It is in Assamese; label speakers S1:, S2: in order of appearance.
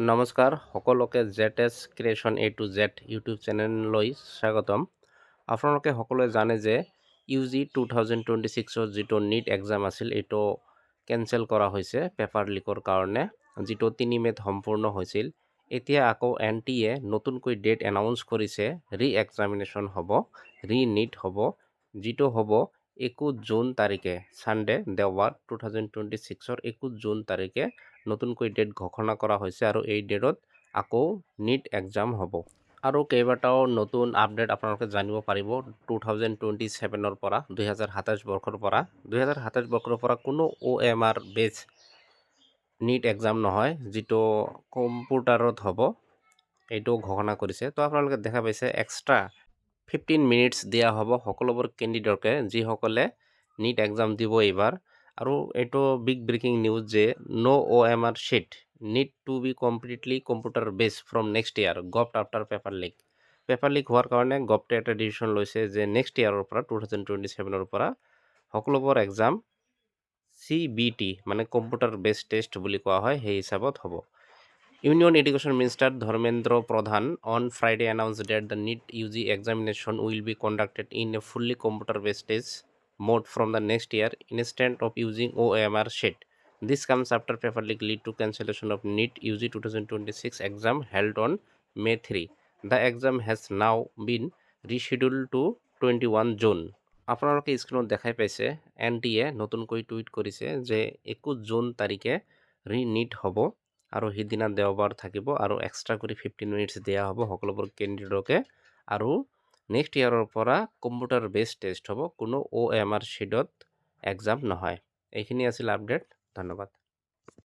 S1: নমস্কাৰ সকলোকে Z creation A to Z YouTube চেনেললৈ স্বাগতম। আপোনালোকে সকলোৱে জানে যে UG 2026 যিটো নিট এক্সাম আছিল এইটো কেনচেল কৰা হৈছে পেপাৰ লিকৰ কাৰণে, যিটো 3 মে'ত সম্পূৰ্ণ হৈছিল। এতিয়া আকৌ NTA নতুনকৈ ডেট এনাউন্স কৰিছে, ৰি এক্সামিনেশ্যন হ'ব, ৰি নিট হ'ব, যিটো হ'ব 21 জুন তাৰিখে, ছানডে দেওবাৰ 2026 21 জুন তাৰিখে নতুনকৈ ডেট ঘোষণা কৰা হৈছে আৰু এই ডেটত আকৌ নিট এক্সাম হ'ব। আৰু কেইবাটাও নতুন আপডেট আপোনালোকে জানিব পাৰিব 2027 পৰা 2027 বৰ্ষৰ পৰা 2027 বৰ্ষৰ পৰা কোনো OMR বেচ নিট এক্সাম নহয়, যিটো কম্পিউটাৰত হ'ব, এইটো ঘোষণা কৰিছে। তো আপোনালোকে দেখা পাইছে এক্সট্ৰা 15 মিনিটছ দিয়া হ'ব সকলোবোৰ কেণ্ডিডেটকে যিসকলে নিট এক্সাম দিব এইবাৰ। আৰু এইটো বিগ ব্ৰেকিং নিউজ যে নো OMR sheet need to be completely computer based from next year govt after paper leak হোৱাৰ কাৰণে গভটে এটা ডিচিশ্যন লৈছে যে নেক্সট ইয়াৰৰ পৰা 2027 পৰা সকলোবোৰ এক্সাম CBT মানে কম্পিউটাৰ বেছড টেষ্ট বুলি কোৱা হয়, সেই হিচাপত হ'ব। Union Education Minister Dharmendra Pradhan on Friday announced that the NEET UG examination will be conducted in a fully computer-based test mode from the next year instead of using OMR sheet. This comes after paper leak lead to cancellation of NEET UG 2026 exam held on May 3. The exam has now been rescheduled to 21 June. আপোনালোকে স্ক্ৰীনত দেখাই পাইছে NTA নতুনকৈ টুইট কৰিছে যে 21 জুন তাৰিখে ৰি নিট হ'ব আৰু সিদিনা দেওবাৰ থাকিব আৰু এক্সট্ৰা কৰি 15 মিনিটছ দিয়া হ'ব সকলোবোৰ কেণ্ডিডেটকে আৰু নেক্সট ইয়াৰৰ পৰা কম্পিউটাৰ বেছড টেষ্ট হ'ব, কোনো OMR শ্বীটত এক্সাম নহয়। এইখিনি আছিল আপডেট। ধন্যবাদ।